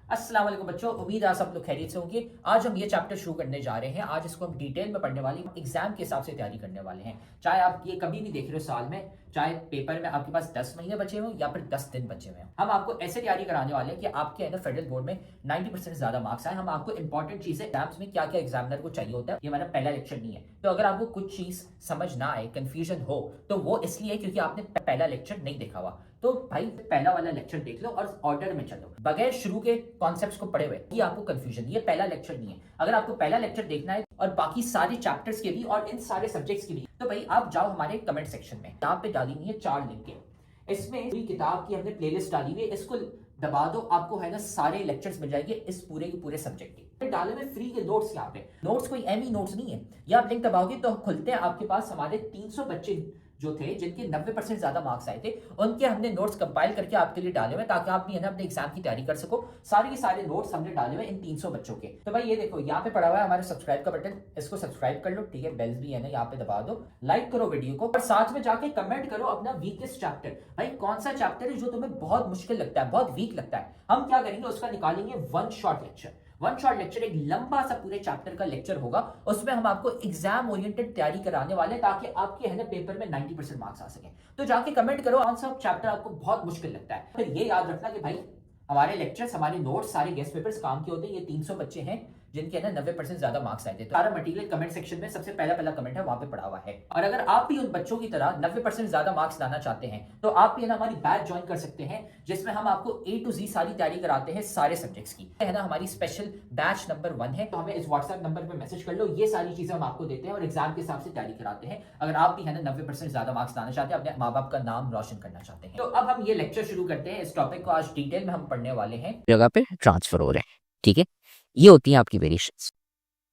अस्सलाम वालेकुम बच्चों, उम्मीद है आप सब लोग खैरियत से होंगे। आज हम ये चैप्टर शुरू करने जा रहे हैं। आज इसको हम डिटेल में पढ़ने वाले हैं, एग्जाम के हिसाब से तैयारी करने वाले हैं। चाहे आप ये कभी भी देख रहे हो साल में, चाहे पेपर में आपके पास 10 महीने बचे हों या फिर 10 दिन बचे हुए हैं, हम आपको ऐसे तैयारी कराने वाले हैं कि आपके है ना फेडरल बोर्ड में 90% से ज्यादा मार्क्स आए। हम आपको इंपॉर्टेंट चीजें एग्जाम्स में क्या क्या एग्जामिनर को चाहिए होता है, ये हमारा पहला लेक्चर नहीं है। तो अगर आपको कुछ चीज समझ ना आए, कंफ्यूजन हो, तो वो इसलिए क्योंकि आपने पहला लेक्चर नहीं देखा हुआ। तो भाई पहला वाला लेक्चर देख लो और ऑर्डर में चलो, बगैर शुरू के कॉन्सेप्ट्स को पढ़े हुए ये आपको कंफ्यूजन, ये पहला लेक्चर नहीं है। अगर आपको पहला लेक्चर देखना है और बाकी सारे चैप्टर्स के भी और इन सारे सब्जेक्ट्स के भी, तो भाई आप जाओ हमारे कमेंट सेक्शन में, यहाँ पे डाली हुई है 4 लिंक। इसमें पूरी किताब की हमने प्लेलिस्ट डाली हुई है, इसको दबा दो, आपको है ना सारे लेक्चर्स मिल जाएंगे इस पूरे के पूरे सब्जेक्ट के। डाले हुए फ्री के नोट्स, यहाँ पे नोट्स कोई एमी नोट्स नहीं है। ये आप लिंक दबाओगे तो खुलते हैं आपके पास हमारे 300 बच्चे जो थे जिनके 90% ज्यादा मार्क्स आए थे, उनके हमने नोट्स कंपाइल करके आपके लिए डाले हुए ताकि आप भी है ना अपने एग्जाम की तैयारी कर सको। सारे के सारे नोट्स हमने डाले हुए इन 300 बच्चों के। तो भाई ये देखो यहाँ पे पड़ा हुआ है हमारे सब्सक्राइब का बटन, इसको सब्सक्राइब कर लो, ठीक है। बेल्स भी है ना यहाँ पे दबा दो, लाइक करो वीडियो को और साथ में जाके कमेंट करो अपना वीकेस्ट चैप्टर। भाई कौन सा चैप्टर है जो तुम्हें बहुत मुश्किल लगता है, बहुत वीक लगता है, हम क्या करेंगे उसका निकालेंगे one shot lecture. One shot lecture एक लंबा सा पूरे चैप्टर का लेक्चर होगा, उसमें हम आपको एग्जाम ओरिएंटेड तैयारी कराने वाले हैं ताकि आपके है ना पेपर में 90% मार्क्स आ सके। तो जाके कमेंट करो कौन सा चैप्टर आपको बहुत मुश्किल लगता है। फिर ये याद रखना कि भाई हमारे लेक्चर्स, हमारे नोट्स, सारे गेस्ट पेपर्स काम के होते हैं। ये 300 बच्चे हैं जिनके ना 90% ज्यादा मार्क्स आए थे। तो सारा मटेरियल कमेंट सेक्शन में सबसे पहला कमेंट है, वहां पे पड़ा हुआ है। और अगर आप भी उन बच्चों की तरह 90% ज्यादा मार्क्स लाना चाहते हैं तो आप भी है ना हमारी बैच ज्वाइन कर सकते हैं, जिसमें हम आपको A to Z सारी तैयारी कराते हैं सारे सब्जेक्ट्स की, है ना। हमारी स्पेशल बैच नंबर 1 है, तो हमें इस व्हाट्सएप नंबर पर मैसेज कर लो। ये सारी चीजें हम आपको देते हैं और एग्जाम के हिसाब से तैयारी कराते हैं। अगर आप भी है ना 90% ज्यादा मार्क्स लाना चाहते हैं, अपने माँ बाप का नाम रोशन करना चाहते हैं। तो अब हम ये लेक्चर शुरू करते हैं। इस टॉपिक को आज डिटेल में हम पढ़ने वाले हैं, जगह पे ट्रांसफर हो रहे हैं, ठीक है। ये होती हैं आपकी वेरिएशंस।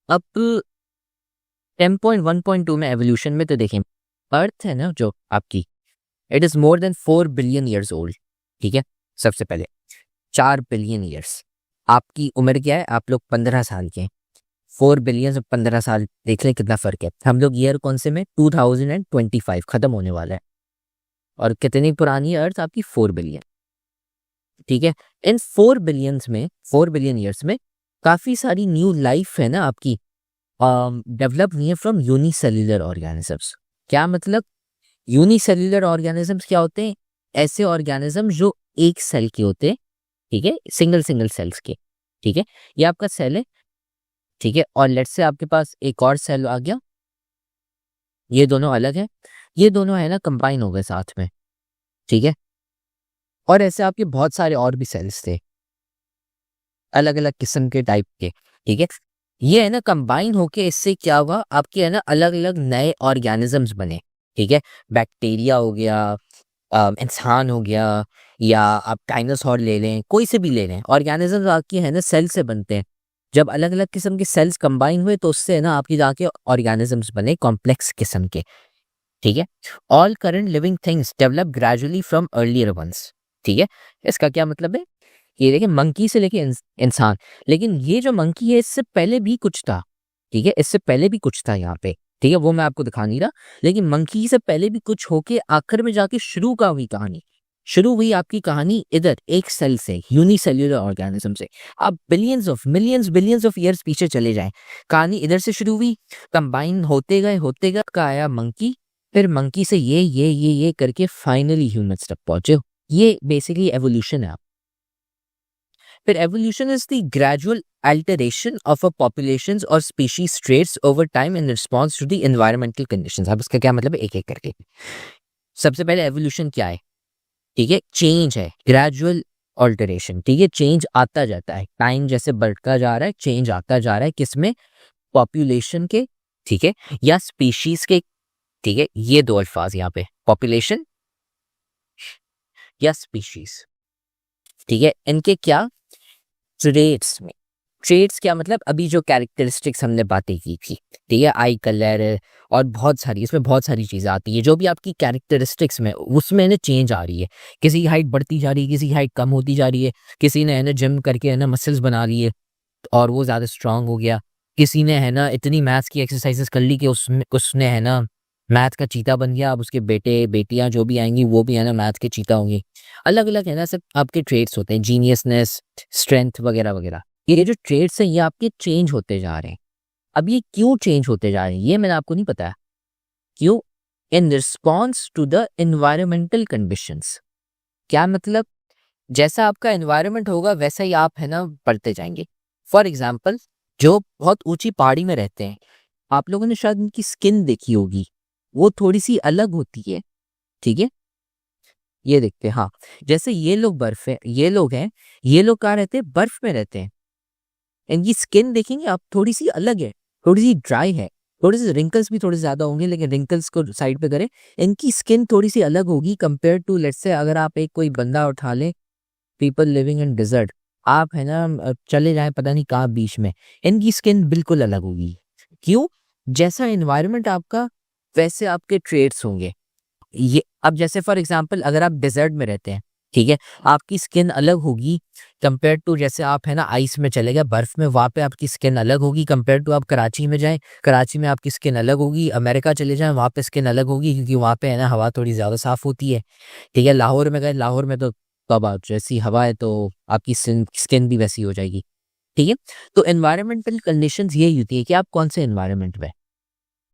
अब 10.1.2 में एवोल्यूशन में तो देखें, अर्थ है ना जो आपकी, it is more than 4 billion years old, ठीक है। सबसे पहले 4 बिलियन ईयर्स, आपकी उम्र क्या है, आप लोग 15 साल के हैं। 4 बिलियन से 15 साल देख लें कितना फर्क है। हम लोग ईयर कौन से में, 2025 खत्म होने वाला है। और कितनी पुरानी है अर्थ आपकी, 4 बिलियन, ठीक है। इन 4 बिलियन ईयर्स में काफी सारी न्यू लाइफ है ना आपकी डेवलप हुई है फ्रॉम यूनिसेल्युलर ऑर्गेनिजम्स। क्या मतलब, यूनिसेल्युलर ऑर्गेनिजम्स क्या होते हैं, ऐसे ऑर्गेनिज्म जो एक सेल के होते हैं, ठीक है, सिंगल सेल्स के, ठीक है। ये आपका सेल है, ठीक है, और लेट्स से आपके पास एक और सेल आ गया, ये दोनों अलग है, ये दोनों है ना कंबाइन हो गए साथ में, ठीक है। और ऐसे आपके बहुत सारे और भी सेल्स थे अलग अलग किस्म के टाइप के, ठीक है। ये है ना कंबाइन होके इससे क्या हुआ, आपके है ना अलग अलग नए ऑर्गेनिजम्स बने, ठीक है। बैक्टीरिया हो गया, इंसान हो गया, या आप डायनासोर ले लें, कोई से भी ले लें, ऑर्गेनिजम्स आपकी है ना सेल से बनते हैं। जब अलग अलग किस्म के सेल्स कंबाइन हुए तो उससे है ना आपकी जाके ऑर्गेनिजम्स बने कॉम्प्लेक्स किस्म के, ठीक है। All current living things develop gradually from earlier ones, ठीक है। इसका क्या मतलब है, ये देखिए मंकी से लेके इंसान, लेकिन ये जो मंकी है इससे पहले भी कुछ था, ठीक है, इससे पहले भी कुछ था यहाँ पे, ठीक है, वो मैं आपको दिखा नहीं रहा। लेकिन मंकी से पहले भी कुछ होके आखिर में जाके शुरू का हुई कहानी, शुरू हुई आपकी कहानी इधर एक सेल से, यूनिसेल्युलर ऑर्गेनिज्म से। आप बिलियंस ऑफ ईयर्स पीछे चले जाएं, कहानी इधर से शुरू हुई, कंबाइन होते गए का आया मंकी, फिर मंकी से ये करके फाइनली ह्यूमंस तक पहुंचे। ये बेसिकली एवोल्यूशन है। फिर evolution is the gradual alteration of a populations और species traits over time in response to the environmental conditions. अब इसका क्या मतलब है, एक एक करके। सबसे पहले एवोल्यूशन क्या है, ठीक है, चेंज है, ग्रेजुअल ऑल्टरेशन, ठीक है, चेंज आता जाता है, टाइम जैसे बढ़ता जा रहा है चेंज आता जा रहा है, किसमें, पॉपुलेशन के, ठीक है, या स्पीशीज के, ठीक है। ये दो अल्फाज यहाँ पे, पॉपुलेशन या स्पीशीज, ठीक है। इनके क्या ट्रेट्स में, ट्रेट्स क्या मतलब, अभी जो कैरेक्टरिस्टिक्स हमने बातें की थी, ठीक है, आई कलर और बहुत सारी, इसमें बहुत सारी चीज़ें आती है जो भी आपकी कैरेक्टरिस्टिक्स में, उसमें ना चेंज आ रही है। किसी की हाइट बढ़ती जा रही है, किसी की हाइट कम होती जा रही है, किसी ने है ना जिम करके है ना मसल्स बना लिए और वो ज़्यादा स्ट्रांग हो गया, किसी ने है ना इतनी मैथ्स की एक्सरसाइजेस कर ली कि उसने है ना मैथ का चीता बन गया, अब उसके बेटे बेटियां जो भी आएंगी वो भी है ना मैथ के चीता होंगे। अलग अलग है ना सब आपके ट्रेड्स होते हैं, जीनियसनेस, स्ट्रेंथ वगैरह वगैरह। ये जो ट्रेड्स हैं ये आपके चेंज होते जा रहे हैं। अब ये क्यों चेंज होते जा रहे हैं ये मैंने आपको नहीं बताया। क्यों? In response to the environmental conditions. क्या मतलब? जैसा आपका एनवायरनमेंट होगा वैसा ही आप है ना बढ़ते जाएंगे। फॉर एग्जाम्पल, जो बहुत ऊंची पहाड़ी में रहते हैं, आप लोगों ने शायद उनकी स्किन देखी होगी, वो थोड़ी सी अलग होती है। ठीक है, ये देखते हैं। हाँ, जैसे ये लोग बर्फ है, ये लोग हैं, ये लोग कहाँ रहते हैं? बर्फ में रहते हैं। इनकी स्किन देखेंगे आप, थोड़ी सी अलग है, थोड़ी सी ड्राई है, थोड़े से रिंकल्स भी थोड़े ज्यादा होंगे, लेकिन रिंकल्स को साइड पे करें, इनकी स्किन थोड़ी सी अलग होगी कंपेयर टू लेट्स से अगर आप एक कोई बंदा उठा लें, पीपल लिविंग इन डिजर्ट, आप है ना चले जाए पता नहीं कहाँ बीच में, इनकी स्किन बिल्कुल अलग होगी। क्यों? जैसा एनवायरनमेंट आपका वैसे आपके ट्रेड्स होंगे। ये अब जैसे फॉर एग्जांपल अगर आप डिजर्ट में रहते हैं, ठीक है, आपकी स्किन अलग होगी कंपेयर टू जैसे आप है ना आइस में चले गए, बर्फ में, वहाँ पे आपकी स्किन अलग होगी कंपेयर टू आप कराची में जाएं, कराची में आपकी स्किन अलग होगी। अमेरिका चले जाएं, वहाँ पे स्किन अलग होगी क्योंकि वहाँ पे है ना हवा थोड़ी ज़्यादा साफ होती है। ठीक है, लाहौर में गए, लाहौर में तो तब आप जैसी हवा है तो आपकी स्किन भी वैसी हो जाएगी। ठीक है, तो एनवायरमेंटल कंडीशंस यही होती है कि आप कौन से एनवायरमेंट में।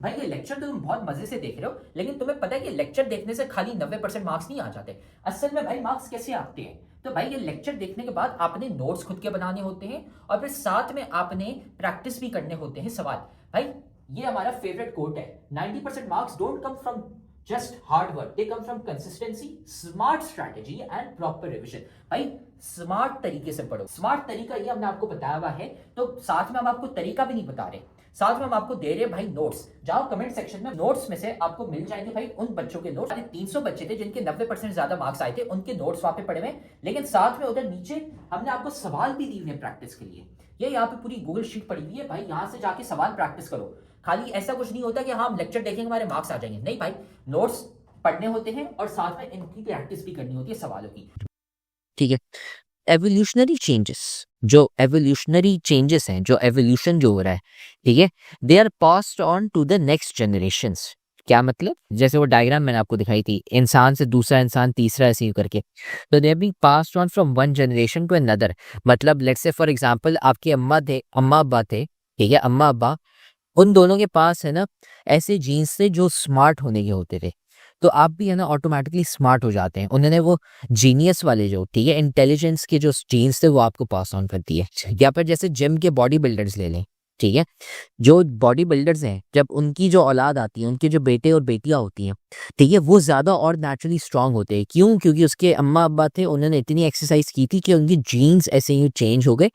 भाई ये लेक्चर तो तुम बहुत मजे से देख रहे हो, लेकिन तुम्हें पता है कि लेक्चर देखने से खाली 90% मार्क्स नहीं आ जाते। असल में भाई मार्क्स कैसे आते हैं? तो भाई ये लेक्चर देखने के बाद आपने नोट्स खुद के बनाने होते हैं और फिर साथ में आपने प्रैक्टिस भी करने होते हैं सवाल। भाई ये हमारा फेवरेट कोट है, 90% marks don't come from just hard work, they come from consistency, smart strategy and proper revision. भाई स्मार्ट तरीके से पढ़ो, स्मार्ट तरीका ये हमने आपको बताया हुआ है, तो साथ में हम आपको तरीका भी नहीं बता रहे, साथ में हम आपको दे रहे हैं भाई नोट्स। जाओ कमेंट सेक्शन में, नोट्स में से आपको मिल जाएंगे भाई उन बच्चों के नोट्स, 300 बच्चे थे जिनके 90% ज्यादा मार्क्स आए थे, उनके नोट्स वहां पे पड़े हुए, लेकिन साथ में उधर नीचे हमने आपको सवाल भी दिए हुए प्रैक्टिस के लिए। ये यहाँ पे पूरी गूगल शीट पड़ी हुई है भाई, यहाँ से जाके सवाल प्रैक्टिस करो। खाली ऐसा कुछ नहीं होता कि हाँ हम लेक्चर देखेंगे हमारे मार्क्स आ जाएंगे, नहीं भाई, नोट्स पढ़ने होते हैं और साथ में इनकी प्रैक्टिस भी करनी होती है सवालों की। ठीक है, एवोल्यूशनरी चेंजेस, जो एवोल्यूशनरी चेंजेस हैं, जो एवोल्यूशन जो हो रहा है, ठीक है, they are passed on to the next generations. क्या मतलब? जैसे वो डायग्राम मैंने आपको दिखाई थी, इंसान से दूसरा इंसान, तीसरा, ऐसे ही करके, तो they are being passed on from one generation to another. मतलब लेट्स से फॉर एग्जांपल आपके अम्मा थे, अम्मा अब्बा थे, ठीक है, अम्मा अब्बा, उन दोनों के पास है ना ऐसे जीन्स थे जो स्मार्ट होने के होते थे, तो आप भी है ना ऑटोमेटिकली स्मार्ट हो जाते हैं। उन्होंने वो जीनियस वाले जो, ठीक है, इंटेलिजेंस के जो जीन्स थे वो आपको पास ऑन कर दिए। या फिर जैसे जिम के बॉडी बिल्डर्स ले लें, ठीक है, जो बॉडी बिल्डर्स हैं जब उनकी जो औलाद आती है, उनके जो बेटे और बेटियां होती हैं, ठीक है, वो ज़्यादा और नेचुरली स्ट्रांग होते हैं। क्यों? क्योंकि उसके अम्मा अब्बा थे, उन्होंने इतनी एक्सरसाइज की थी कि उनकी जीन्स ऐसे ही चेंज हो गए,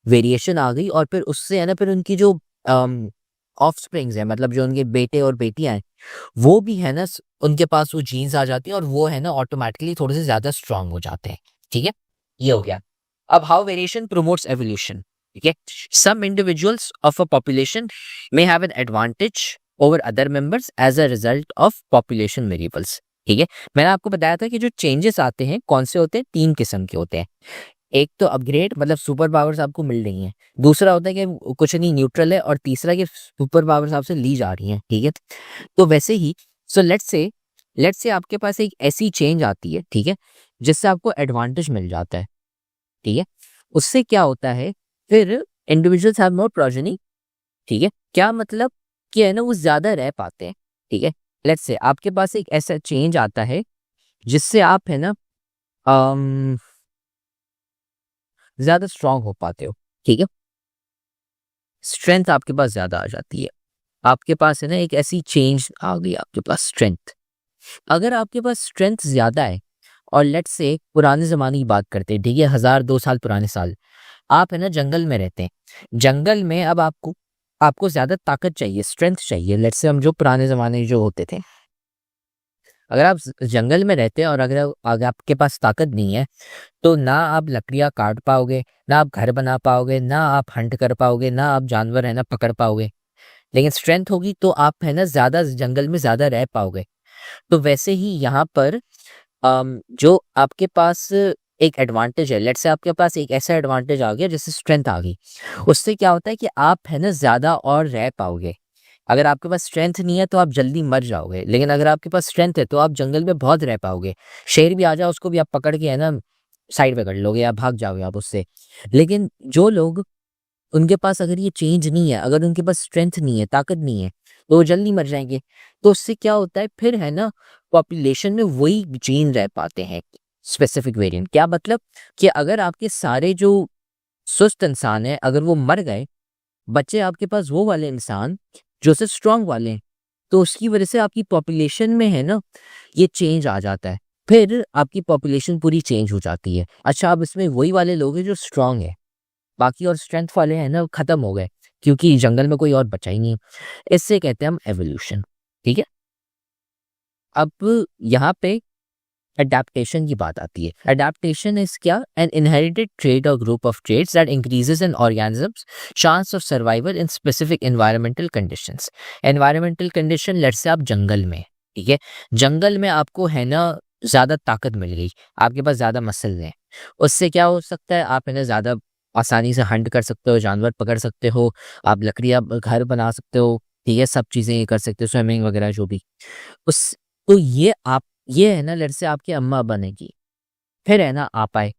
वेरिएशन आ गई, और फिर उससे है ना फिर उनकी जो ऑफ स्प्रिंग्स है, मतलब जो उनके बेटे और बेटियां हैं, वो भी है ना उनके पास वो जीन्स आ जाती है और वो है ना ऑटोमेटिकली थोड़े से ज्यादा स्ट्रांग हो जाते हैं। ठीक है, ये हो गया। अब हाउ वेरिएशन प्रोमोट्स एवोल्यूशन। ठीक है, some individuals of a population may have an advantage over other members as a result of population variables. ठीक है, मैंने आपको बताया था कि जो चेंजेस आते हैं कौन से होते हैं, 3 किस्म के होते हैं। एक तो अपग्रेड, मतलब सुपर पावर्स आपको मिल रही हैं, दूसरा होता है कि कुछ नहीं, न्यूट्रल है, और तीसरा कि सुपर पावर्स आपसे ली जा रही हैं। ठीक है, तो वैसे ही सो लेट्स से आपके पास एक ऐसी चेंज आती है, ठीक है, जिससे आपको एडवांटेज मिल जाता है। ठीक है, उससे क्या होता है, फिर इंडिविजुअल्स हैव मोर प्रोजेनी। ठीक है, क्या मतलब कि है ना वो ज्यादा रह पाते हैं। ठीक है, लेट्स से आपके पास एक ऐसा चेंज आता है जिससे आप है ना ज्यादा स्ट्रांग हो पाते हो। ठीक है, स्ट्रेंथ आपके पास ज्यादा आ जाती है, आपके पास है ना एक ऐसी चेंज आ गई आपके पास, स्ट्रेंथ। अगर आपके पास स्ट्रेंथ ज्यादा है, और लेट्स से पुराने जमाने की बात करते हैं, ठीक है, 1000-2000 पुराने साल, आप है ना जंगल में रहते हैं, जंगल में अब आपको आपको ज्यादा ताकत चाहिए, स्ट्रेंथ चाहिए। लेट्स से हम जो पुराने जमाने जो होते थे, अगर आप जंगल में रहते हैं और अगर आपके पास ताकत नहीं है, तो ना आप लकड़ियाँ काट पाओगे, ना आप घर बना पाओगे, ना आप हंट कर पाओगे, ना आप जानवर है ना पकड़ पाओगे। लेकिन स्ट्रेंथ होगी तो आप है ना ज्यादा जंगल में ज्यादा रह पाओगे। तो वैसे ही यहाँ पर जो आपके पास एक एडवांटेज है, लेट्स से आपके पास एक ऐसा एडवांटेज आ गया जैसे स्ट्रेंथ आ गई, उससे क्या होता है कि आप है ना ज्यादा और रह पाओगे। अगर आपके पास स्ट्रेंथ नहीं है तो आप जल्दी मर जाओगे, लेकिन अगर आपके पास स्ट्रेंथ है तो आप जंगल में बहुत रह पाओगे। शेर भी आ जाए उसको भी आप पकड़ के है ना साइड पे कर लोगे या भाग जाओगे आप उससे। लेकिन जो लोग उनके पास अगर ये चेंज नहीं है, अगर उनके पास स्ट्रेंथ नहीं है, ताकत नहीं है, तो वो जल्दी मर जाएंगे। तो उससे क्या होता है फिर है ना, पॉपुलेशन में वही जीन रह पाते हैं, स्पेसिफिक वेरिएंट। क्या मतलब कि अगर आपके सारे जो सुस्त इंसान है अगर वो मर गए, बच्चे आपके पास वो वाले इंसान जो से स्ट्रांग वाले हैं, तो उसकी वजह से आपकी पॉपुलेशन में है ना ये चेंज आ जाता है। फिर आपकी पॉपुलेशन पूरी चेंज हो जाती है। अच्छा, अब इसमें वही वाले लोग हैं जो स्ट्रांग है, बाकी और स्ट्रेंथ वाले हैं ना खत्म हो गए, क्योंकि जंगल में कोई और बचा ही नहीं। इससे कहते हैं हम एवोल्यूशन। ठीक है, अब यहाँ पे अडेप्टेशन की बात आती है। अडेप्टेशन इज क्या? एन इनहेरिटेड ट्रेट और group of traits that increases N organisms chance of survival in specific environmental conditions. Environmental condition, let's say आप जंगल में, ठीक है, जंगल में आपको है ना ज्यादा ताकत मिल गई, आपके पास ज्यादा मसल हैं, उससे क्या हो सकता है, आप है ना ज्यादा आसानी से हंट कर सकते हो, जानवर पकड़ सकते हो, आप लकड़ियाँ घर बना सकते हो, ठीक है, सब चीजें ये कर सकते हो, स्विमिंग वगैरह जो भी। उस तो ये है ना लेट्स से आपकी अम्मा बनेगी, फिर है ना आप आए,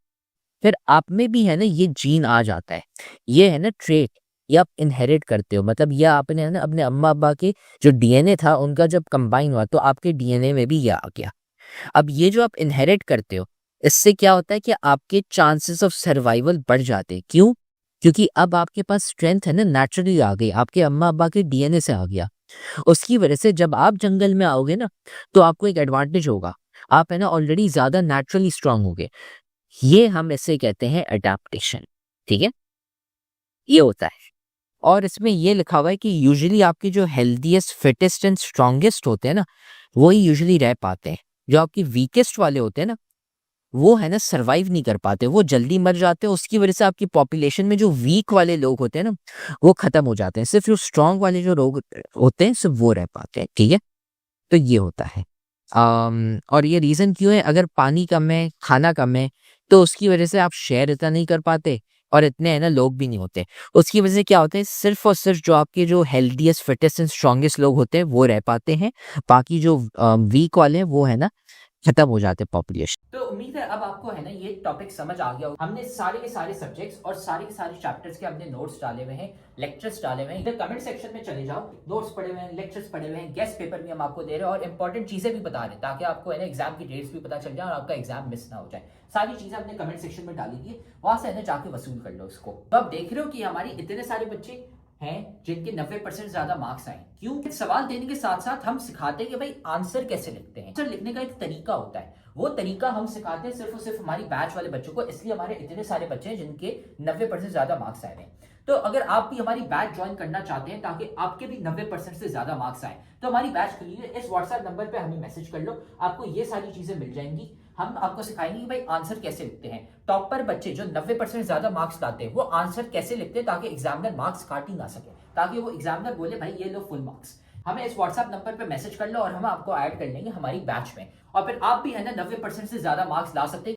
फिर आप में भी है ना ये जीन आ जाता है, ये है ना ट्रेट, ये आप इनहेरिट करते हो। मतलब ये आपने है ना अपने अम्मा अब्बा के जो डीएनए था उनका जब कंबाइन हुआ तो आपके डीएनए में भी ये आ गया। अब ये जो आप इनहेरिट करते हो, इससे क्या होता है कि आपके चांसेस ऑफ सर्वाइवल बढ़ जाते हैं। क्यों? क्योंकि अब आपके पास स्ट्रेंथ है ना नेचुरली आ गई, आपके अम्मा अब्बा के डीएनए से आ गया। उसकी वजह से जब आप जंगल में आओगे ना तो आपको एक एडवांटेज होगा, आप है ना ऑलरेडी ज्यादा नेचुरली स्ट्रांग होगे। ये हम इसे कहते हैं अडेप्टेशन। ठीक है, ये होता है। और इसमें ये लिखा हुआ है कि यूजुअली आपके जो हेल्दीएस्ट फिटेस्ट एंड स्ट्रांगेस्ट होते हैं ना वही यूजुअली रह पाते हैं। जो आपके वीकेस्ट वाले होते हैं ना वो है ना सरवाइव नहीं कर पाते, वो जल्दी मर जाते हैं। उसकी वजह से आपकी पॉपुलेशन में जो वीक वाले लोग होते हैं ना वो खत्म हो जाते हैं, सिर्फ जो स्ट्रांग वाले जो लोग होते हैं सिर्फ वो रह पाते हैं। ठीक है, तो ये होता है। और ये रीज़न क्यों है? अगर पानी कम है, खाना कम है, तो उसकी वजह से आप शेयर इतना नहीं कर पाते और इतने है ना लोग भी नहीं होते। उसकी वजह से क्या होता है, सिर्फ और सिर्फ जो आपके जो हेल्दीएस्ट फिटेस्ट एंड स्ट्रांगेस्ट लोग होते हैं वो रह पाते हैं, बाकी जो वीक वाले हैं वो है ना खत्म हो जाते हैं पॉपुलेशन। तो उम्मीद है अब आपको है ना ये टॉपिक समझ आ गया होगा। हमने सारे के सारे सब्जेक्ट्स और सारे के सारे चैप्टर्स के हमने नोट्स डाले हुए हैं, लेक्चर्स डाले हुए हैं। इधर कमेंट सेक्शन में चले जाओ, नोट्स पढ़े हुए हैं, लेक्चर्स पढ़े हुए हैं, गेस्ट पेपर भी हम आपको दे रहे हैं और इंपॉर्टेंट चीजें भी बता रहे हैं ताकि आपको है ना एग्जाम की डेट्स भी पता चल जाए और आपका एग्जाम मिस ना हो जाए। सारी चीजें हमने कमेंट सेक्शन में डाली थी, वहां से है ना जाके वसूल कर लो उसको। तो आप देख रहे हो कि हमारी इतने सारे बच्चे हैं जिनके 90% ज्यादा मार्क्स आए। क्यों? सवाल देने के साथ साथ हम सिखाते हैं कि भाई आंसर कैसे लिखते हैं। आंसर लिखने का एक तरीका होता है, वो तरीका हम सिखाते हैं सिर्फ और सिर्फ हमारी बैच वाले बच्चों को, इसलिए हमारे इतने सारे बच्चे हैं जिनके 90% ज्यादा मार्क्स आए हैं। तो अगर आप भी हमारी बैच ज्वाइन करना चाहते हैं ताकि आपके भी 90% से ज्यादा मार्क्स आए, तो हमारी बैच खुली है। इस व्हाट्सएप नंबर पे हमें मैसेज कर लो, आपको ये सारी चीजें मिल जाएंगी। हम आपको सिखाएंगे कि भाई आंसर कैसे लिखते हैं। टॉपर बच्चे जो 90% ज्यादा मार्क्स लाते हैं वो आंसर कैसे लिखते हैं ताकि एग्जामिनर मार्क्स काट ही ना सके, ताकि वो एग्जामिनर बोले भाई ये लो फुल मार्क्स। हमें इस व्हाट्सएप नंबर पे मैसेज कर लो और हम आपको ऐड कर लेंगे हमारी बैच में, और फिर आप भी है ना 90% से ज्यादा मार्क्स ला सकते हैं।